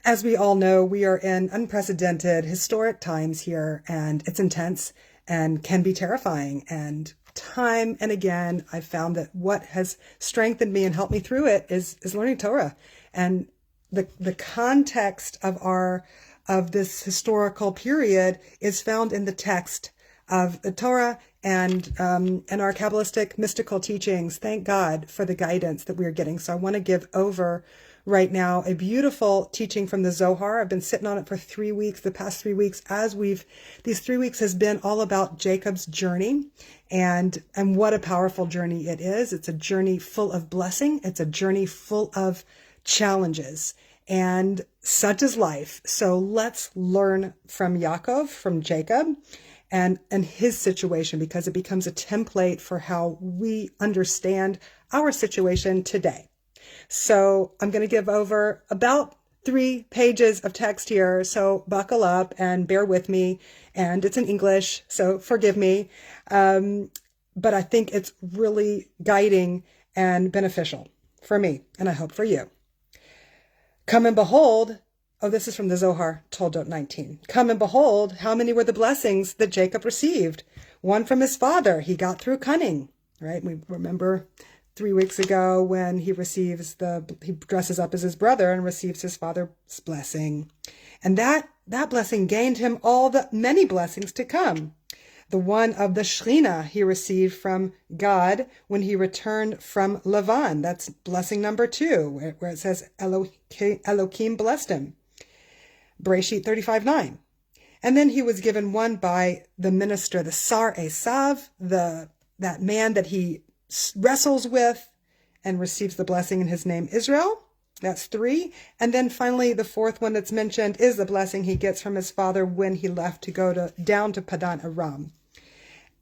As we all know, we are in unprecedented historic times here, and it's intense and can be terrifying. And time and again, I've found that what has strengthened me and helped me through it is learning Torah. And the context of this historical period is found in the text of the Torah and our Kabbalistic mystical teachings. Thank God for the guidance that we are getting. So I want to give over right now a beautiful teaching from the Zohar. I've been sitting on it for 3 weeks, the past 3 weeks, these 3 weeks has been all about Jacob's journey and what a powerful journey it is. It's a journey full of blessing. It's a journey full of challenges, and such is life. So let's learn from Yaakov, from Jacob, and his situation, because it becomes a template for how we understand our situation today. So I'm going to give over about 3 pages of text here. So buckle up and bear with me. And it's in English, so forgive me. But I think it's really guiding and beneficial for me, and I hope for you. Come and behold. Oh, this is from the Zohar, Toldot 19. Come and behold, how many were the blessings that Jacob received? One from his father, he got through cunning, right? We remember 3 weeks ago when he dresses up as his brother and receives his father's blessing. And that blessing gained him all the many blessings to come. The one of the Shechinah he received from God when he returned from Laban. That's blessing number 2, where it says Elohim blessed him. Beresheet 35:9. And then he was given one by the minister, the Sar Esau, that man that he wrestles with and receives the blessing in his name, Israel. That's 3. And then finally, the 4th one that's mentioned is the blessing he gets from his father when he left to go down to Paddan-Aram.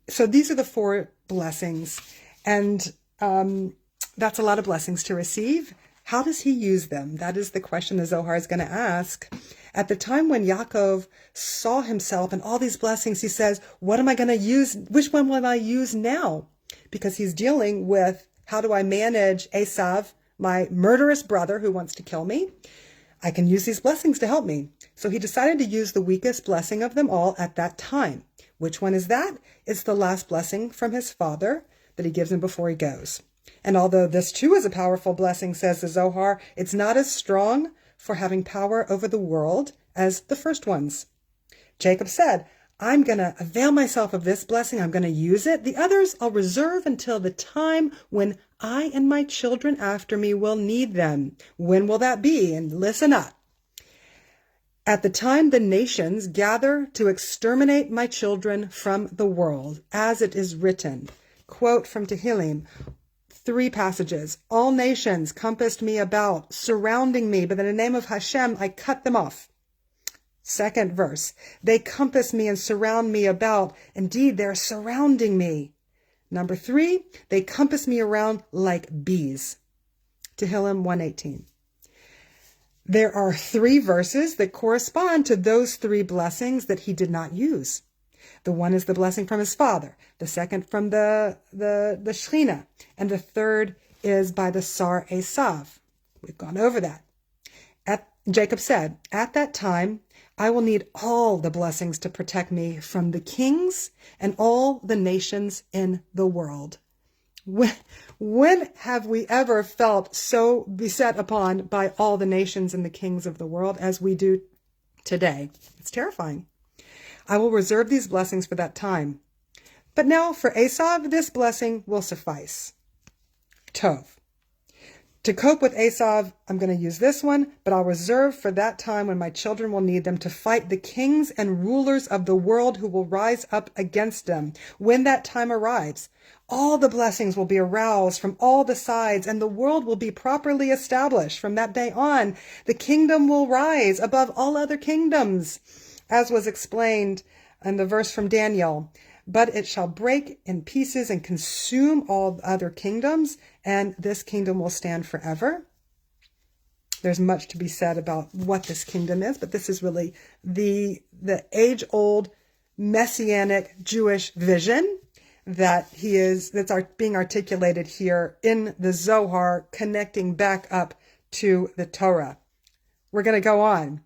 So these are the 4 blessings. And that's a lot of blessings to receive. How does he use them? That is the question the Zohar is going to ask. At the time when Yaakov saw himself and all these blessings, he says, what am I going to use? Which one will I use now? Because he's dealing with, how do I manage Esau, my murderous brother who wants to kill me? I can use these blessings to help me. So he decided to use the weakest blessing of them all at that time. Which one is that? It's the last blessing from his father that he gives him before he goes. And although this too is a powerful blessing, says the Zohar, it's not as strong for having power over the world as the first ones. Jacob said, I'm going to avail myself of this blessing. I'm going to use it. The others I'll reserve until the time when I and my children after me will need them. When will that be? And listen up. At the time the nations gather to exterminate my children from the world, as it is written. Quote from Tehillim, 3 passages. All nations compassed me about, surrounding me, but in the name of Hashem, I cut them off. 2nd verse, they compass me and surround me about. Indeed, they're surrounding me. Number 3, they compass me around like bees. Tehillim 1:18. There are 3 verses that correspond to those 3 blessings that he did not use. The one is the blessing from his father, the second from the Shechinah, and the 3rd is by the Sar Esau. We've gone over that. Jacob said, at that time, I will need all the blessings to protect me from the kings and all the nations in the world. When have we ever felt so beset upon by all the nations and the kings of the world as we do today? It's terrifying. I will reserve these blessings for that time. But now for Esau, this blessing will suffice. Tov. To cope with Esau, I'm going to use this one, but I'll reserve for that time when my children will need them to fight the kings and rulers of the world who will rise up against them. When that time arrives, all the blessings will be aroused from all the sides, and the world will be properly established. From that day on, the kingdom will rise above all other kingdoms, as was explained in the verse from Daniel. But it shall break in pieces and consume all other kingdoms, and this kingdom will stand forever. There's much to be said about what this kingdom is, but this is really the age-old messianic Jewish vision that's being articulated here in the Zohar, connecting back up to the Torah. we're going to go on.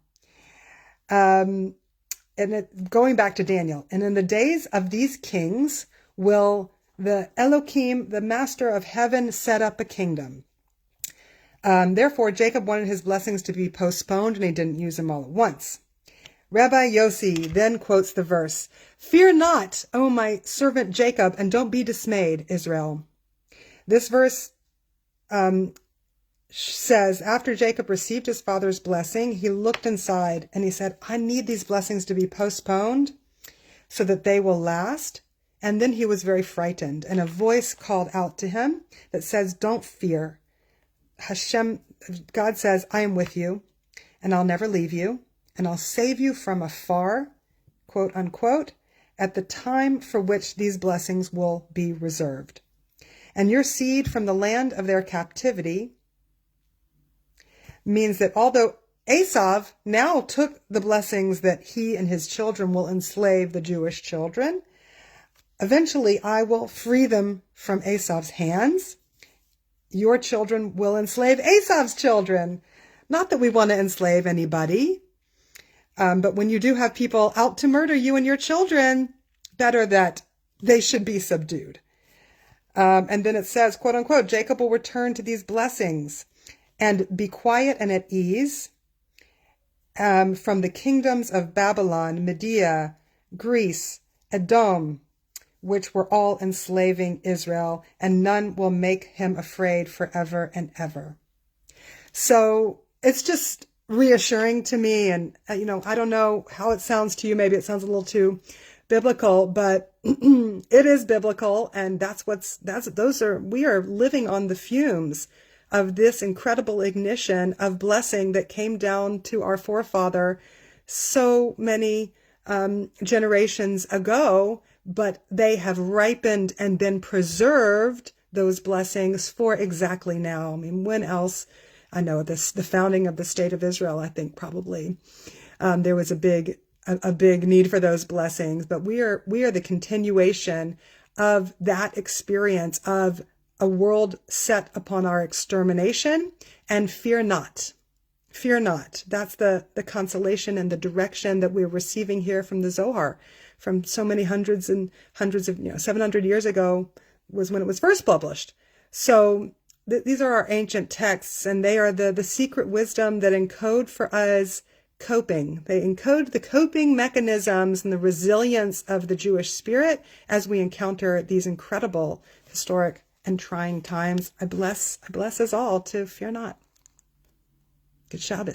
Going back to Daniel, and in the days of these kings will the Elohim, the master of heaven, set up a kingdom. Therefore, Jacob wanted his blessings to be postponed, and he didn't use them all at once. Rabbi Yossi then quotes the verse, "Fear not, O my servant Jacob, and don't be dismayed, Israel." This verse says, after Jacob received his father's blessing, he looked inside and he said, I need these blessings to be postponed so that they will last. And then he was very frightened, and a voice called out to him that says, don't fear. God says, I am with you, and I'll never leave you, and I'll save you from afar, quote unquote, at the time for which these blessings will be reserved. And your seed from the land of their captivity means that although Esau now took the blessings that he and his children will enslave the Jewish children, eventually I will free them from Esau's hands. Your children will enslave Esau's children. Not that we want to enslave anybody, but when you do have people out to murder you and your children, better that they should be subdued. And then it says, quote unquote, Jacob will return to these blessings and be quiet and at ease from the kingdoms of Babylon, Media, Greece, Edom, which were all enslaving Israel, and none will make him afraid forever and ever. So it's just reassuring to me. And, I don't know how it sounds to you. Maybe it sounds a little too biblical, but it is biblical. And we are living on the fumes of this incredible ignition of blessing that came down to our forefather so many generations ago, but they have ripened and been preserved, those blessings, for exactly now. I mean, when else? I know the founding of the state of Israel, I think probably there was a big need for those blessings, but we are the continuation of that experience of a world set upon our extermination. And fear not. Fear not. That's the consolation and the direction that we're receiving here from the Zohar, from so many hundreds of, 700 years ago was when it was first published. So these are our ancient texts, and they are the secret wisdom that encode for us coping. They encode the coping mechanisms and the resilience of the Jewish spirit as we encounter these incredible historic and trying times. I bless us all to fear not. Good Shabbos.